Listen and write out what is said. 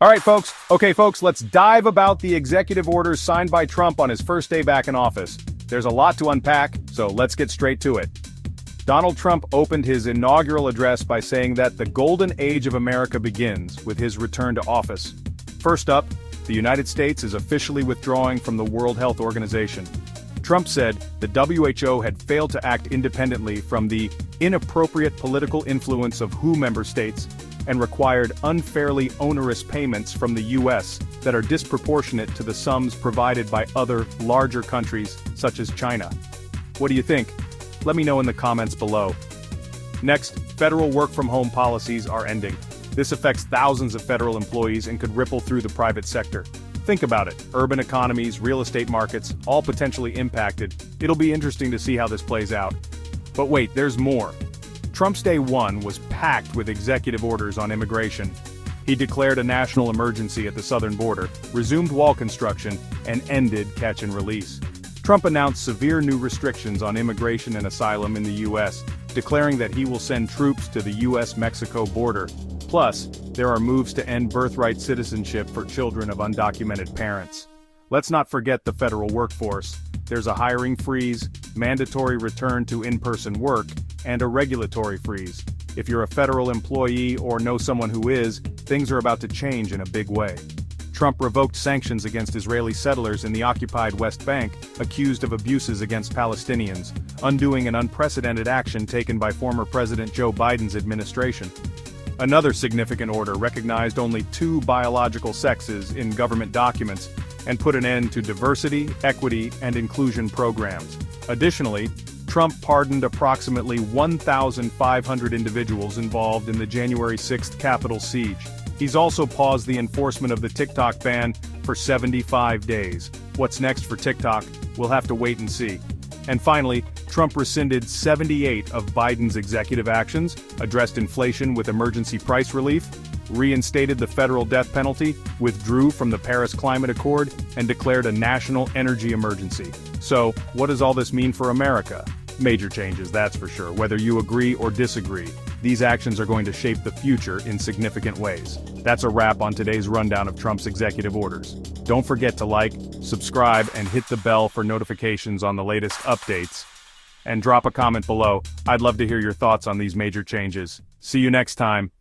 All right, folks. Okay, folks, let's dive about the executive orders signed by Trump on his first day back in office. There's a lot to unpack, so let's get straight to it. Donald Trump opened his inaugural address by saying that the golden age of America begins with his return to office. First up, the United States is officially withdrawing from the World Health Organization. Trump said the WHO had failed to act independently from the inappropriate political influence of WHO member states and required unfairly onerous payments from the US that are disproportionate to the sums provided by other, larger countries, such as China. What do you think? Let me know in the comments below. Next, federal work-from-home policies are ending. This affects thousands of federal employees and could ripple through the private sector. Think about it, urban economies, real estate markets, all potentially impacted. It'll be interesting to see how this plays out. But wait, there's more. Trump's day one was packed with executive orders on immigration. He declared a national emergency at the southern border, resumed wall construction, and ended catch and release. Trump announced severe new restrictions on immigration and asylum in the U.S., declaring that he will send troops to the U.S.-Mexico border. Plus, there are moves to end birthright citizenship for children of undocumented parents. Let's not forget the federal workforce. There's a hiring freeze, mandatory return to in-person work, and a regulatory freeze. If you're a federal employee or know someone who is, things are about to change in a big way. Trump revoked sanctions against Israeli settlers in the occupied West Bank, accused of abuses against Palestinians, undoing an unprecedented action taken by former President Joe Biden's administration. Another significant order recognized only two biological sexes in government documents and put an end to diversity, equity, and inclusion programs. Additionally, Trump pardoned approximately 1,500 individuals involved in the January 6th Capitol siege. He's also paused the enforcement of the TikTok ban for 75 days. What's next for TikTok? We'll have to wait and see. And finally, Trump rescinded 78 of Biden's executive actions, addressed inflation with emergency price relief, reinstated the federal death penalty, withdrew from the Paris Climate Accord, and declared a national energy emergency. So, what does all this mean for America? Major changes, that's for sure. Whether you agree or disagree, these actions are going to shape the future in significant ways. That's a wrap on today's rundown of Trump's executive orders. Don't forget to like, subscribe, and hit the bell for notifications on the latest updates. And drop a comment below. I'd love to hear your thoughts on these major changes. See you next time.